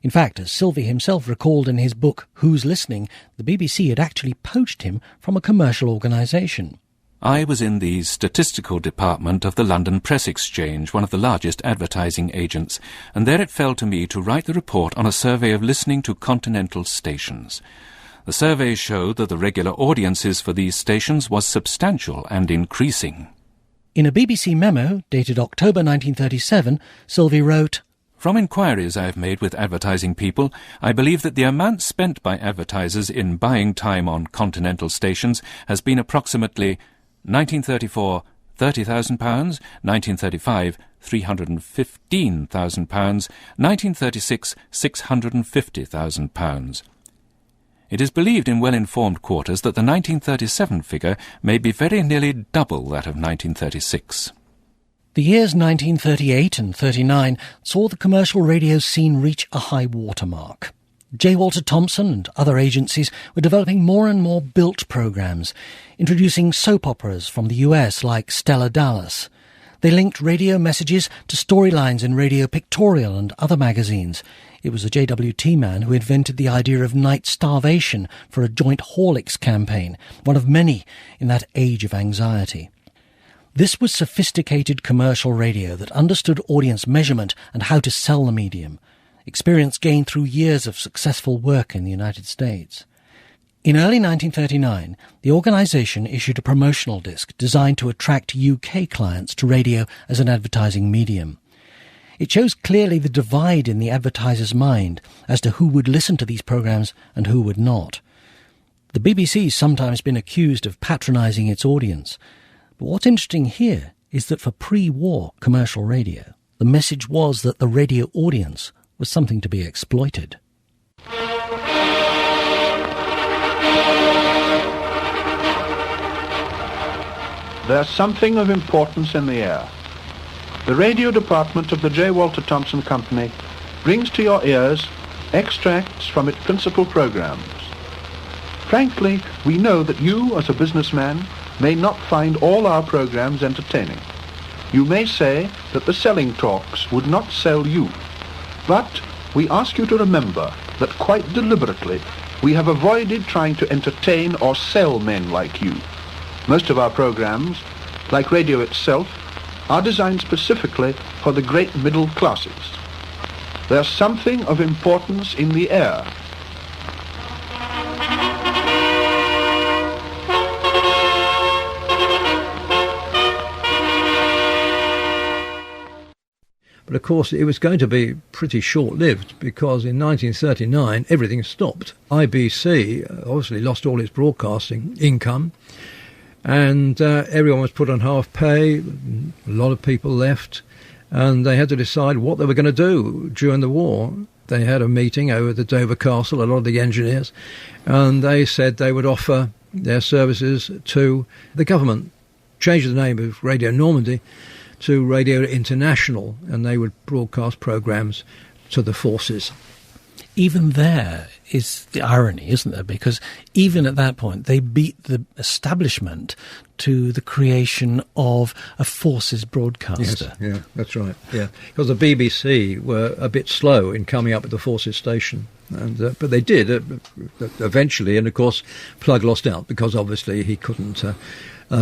Speaker 2: In fact, as Silvey himself recalled in his book Who's Listening, the BBC had actually poached him from a commercial organisation.
Speaker 8: I was in the statistical department of the London Press Exchange, one of the largest advertising agents, and there it fell to me to write the report on a survey of listening to continental stations. The survey showed that the regular audiences for these stations was substantial and increasing.
Speaker 2: In a BBC memo, dated October 1937, Silvey wrote,
Speaker 8: "From inquiries I have made with advertising people, I believe that the amount spent by advertisers in buying time on continental stations has been approximately 1934, £30,000, 1935, £315,000, 1936, £650,000. It is believed in well-informed quarters that the 1937 figure may be very nearly double that of 1936.
Speaker 2: The years 1938 and 39 saw the commercial radio scene reach a high watermark. J. Walter Thompson and other agencies were developing more and more built programmes, introducing soap operas from the US like Stella Dallas. They linked radio messages to storylines in Radio Pictorial and other magazines. It was a JWT man who invented the idea of night starvation for a joint Horlicks campaign, one of many in that age of anxiety. This was sophisticated commercial radio that understood audience measurement and how to sell the medium, experience gained through years of successful work in the United States. In early 1939, the organisation issued a promotional disc designed to attract UK clients to radio as an advertising medium. It shows clearly the divide in the advertiser's mind as to who would listen to these programmes and who would not. The BBC's sometimes been accused of patronising its audience, but what's interesting here is that for pre-war commercial radio, the message was that the radio audience was something to be exploited.
Speaker 9: There's something of importance in the air. The radio department of the J. Walter Thompson Company brings to your ears extracts from its principal programs. Frankly, we know that you, as a businessman, may not find all our programs entertaining. You may say that the selling talks would not sell you. But we ask you to remember that quite deliberately we have avoided trying to entertain or sell men like you. Most of our programs, like radio itself, are designed specifically for the great middle classes. There's something of importance in the air.
Speaker 10: But of course it was going to be pretty short-lived, because in 1939 everything stopped. IBC obviously lost all its broadcasting income, and everyone was put on half pay. A lot of people left, and they had to decide what they were going to do during the war. They had a meeting over at Dover Castle, a lot of the engineers, and they said they would offer their services to the government, change the name of Radio Normandy to Radio International, and they would broadcast programmes to the forces.
Speaker 2: Even there, is the irony, isn't there? Because even at that point, they beat the establishment to the creation of a forces broadcaster.
Speaker 10: Yes, yeah, that's right. Yeah, because the BBC were a bit slow in coming up with the forces station, but they did eventually. And of course, Plug lost out because obviously he couldn't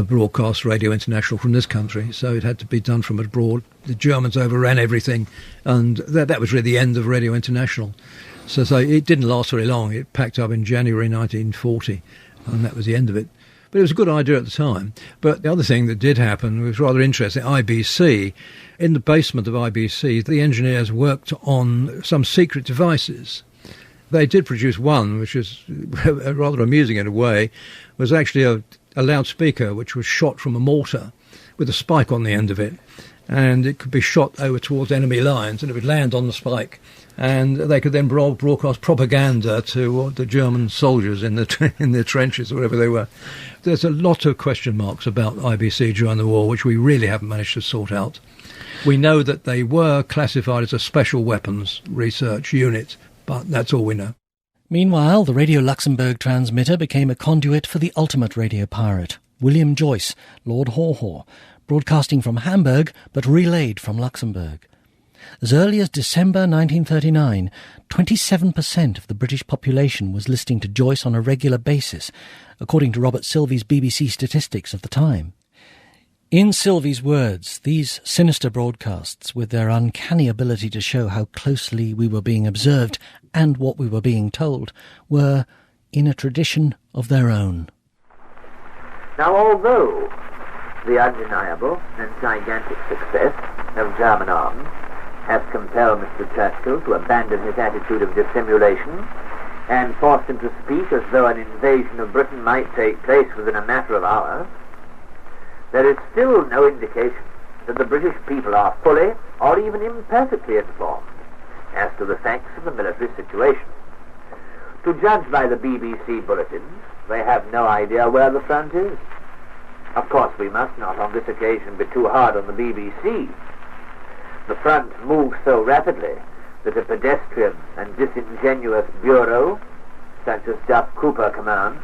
Speaker 10: broadcast Radio International from this country, so it had to be done from abroad. The Germans overran everything, and that was really the end of Radio International. So it didn't last very long. It packed up in January 1940, and that was the end of it. But it was a good idea at the time. But the other thing that did happen was rather interesting. IBC, in the basement of IBC, the engineers worked on some secret devices. They did produce one, which is rather amusing in a way, was actually a loudspeaker which was shot from a mortar with a spike on the end of it. And it could be shot over towards enemy lines, and it would land on the spike. And they could then broadcast propaganda to the German soldiers in their trenches or wherever they were. There's a lot of question marks about IBC during the war, which we really haven't managed to sort out. We know that they were classified as a special weapons research unit, but that's all we know.
Speaker 2: Meanwhile, the Radio Luxembourg transmitter became a conduit for the ultimate radio pirate, William Joyce, Lord Haw-Haw, broadcasting from Hamburg but relayed from Luxembourg. As early as December 1939, 27% of the British population was listening to Joyce on a regular basis, according to Robert Silvey's BBC statistics of the time. In Silvey's words, these sinister broadcasts, with their uncanny ability to show how closely we were being observed and what we were being told, were in a tradition of their own.
Speaker 11: Now, although the undeniable and gigantic success of German arms has compelled Mr. Churchill to abandon his attitude of dissimulation and forced him to speak as though an invasion of Britain might take place within a matter of hours, there is still no indication that the British people are fully or even imperfectly informed as to the facts of the military situation. To judge by the BBC bulletins, they have no idea where the front is. Of course, we must not on this occasion be too hard on the BBC. The front moves so rapidly that a pedestrian and disingenuous bureau, such as Duff Cooper commands,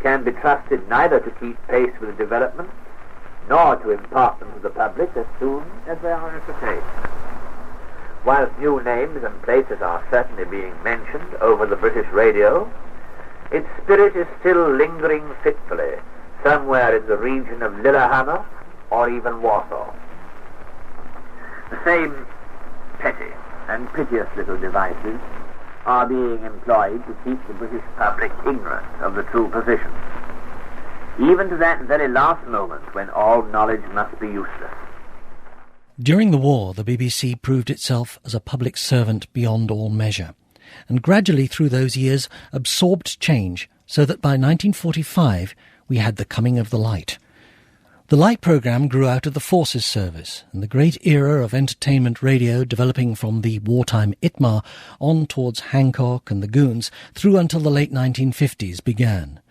Speaker 11: can be trusted neither to keep pace with developments nor to impart them to the public as soon as they are ascertained. Whilst new names and places are certainly being mentioned over the British radio, its spirit is still lingering fitfully somewhere in the region of Lillehammer or even Warsaw. The same petty and piteous little devices are being employed to keep the British public ignorant of the true position, even to that very last moment when all knowledge must be useless.
Speaker 2: During the war, the BBC proved itself as a public servant beyond all measure, and gradually through those years absorbed change, so that by 1945 we had the coming of the light. The light programme grew out of the Forces Service, and the great era of entertainment radio developing from the wartime ITMA on towards Hancock and the Goons through until the late 1950s began.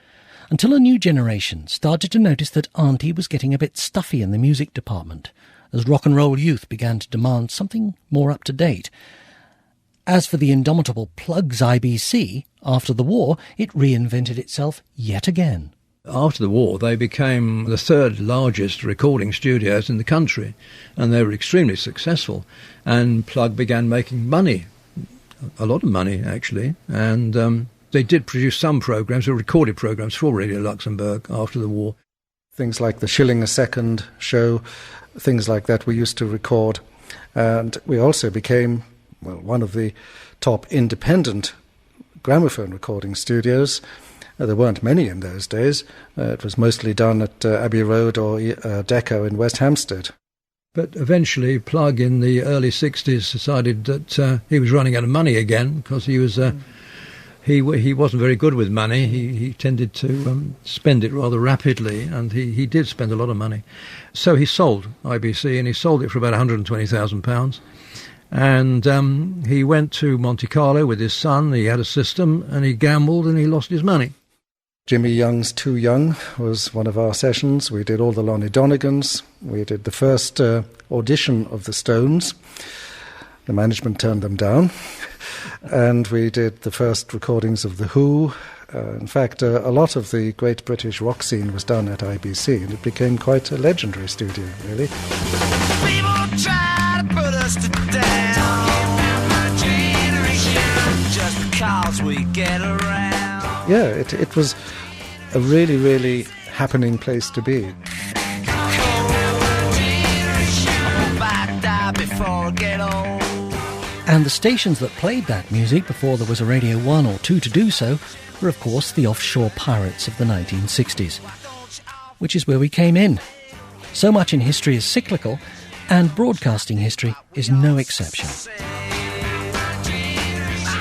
Speaker 2: Until a new generation started to notice that Auntie was getting a bit stuffy in the music department, as rock and roll youth began to demand something more up to date. As for the indomitable Plug's IBC, after the war it reinvented itself yet again.
Speaker 10: After the war, they became the third largest recording studios in the country, and they were extremely successful. And Plug began making money, a lot of money actually, and they did produce some programmes, or recorded programmes for Radio Luxembourg after the war.
Speaker 22: Things like the Shilling a Second show, things like that we used to record. And we also became, well, one of the top independent gramophone recording studios. There weren't many in those days. It was mostly done at Abbey Road or Deco in West Hampstead.
Speaker 10: But eventually, Plug in the early 60s decided that he was running out of money again, because he was he wasn't very good with money. He tended to spend it rather rapidly, and he did spend a lot of money. So he sold IBC, and he sold it for about £120,000. And he went to Monte Carlo with his son. He had a system, and he gambled, and he lost his money.
Speaker 22: Jimmy Young's Too Young was one of our sessions. We did all the Lonnie Donegans. We did the first audition of the Stones. The management turned them down, and we did the first recordings of The Who. In fact, a lot of the great British rock scene was done at IBC, and it became quite a legendary studio, really.
Speaker 12: People try to put us to down, just because we get around.
Speaker 22: Yeah, it was a really, really happening place to be.
Speaker 2: And the stations that played that music before there was a Radio 1 or 2 to do so were, of course, the offshore pirates of the 1960s, which is where we came in. So much in history is cyclical, and broadcasting history is no exception.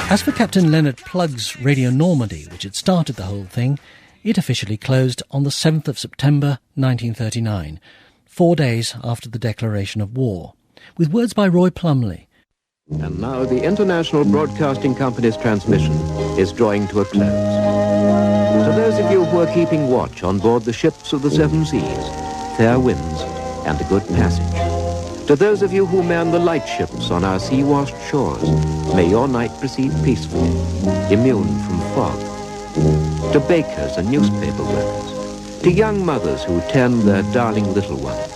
Speaker 2: As for Captain Leonard Plugg's Radio Normandy, which had started the whole thing, it officially closed on the 7th of September 1939, 4 days after the declaration of war, with words by Roy Plumley.
Speaker 13: And now the International Broadcasting Company's transmission is drawing to a close. To those of you who are keeping watch on board the ships of the seven seas, fair winds and a good passage. To those of you who man the lightships on our sea-washed shores, may your night proceed peacefully, immune from fog. To bakers and newspaper workers, to young mothers who tend their darling little ones,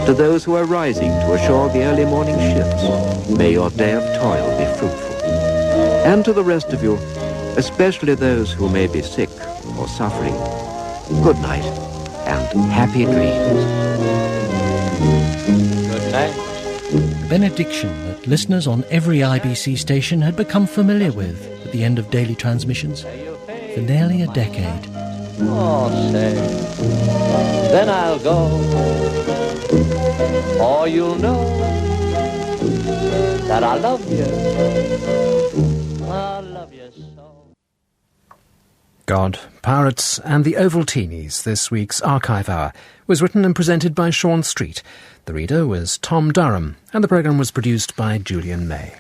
Speaker 13: to those who are rising to ashore the early morning ships, may your day of toil be fruitful. And to the rest of you, especially those who may be sick or suffering, good night and happy dreams.
Speaker 2: Good night. A benediction that listeners on every IBC station had become familiar with at the end of daily transmissions for nearly a decade.
Speaker 14: Oh, say, then I'll go, or you'll know that I love you. I love you so.
Speaker 15: God, Pirates and the Ovaltineys, this week's Archive Hour, was written and presented by Sean Street. The reader was Tom Durham, and the programme was produced by Julian May.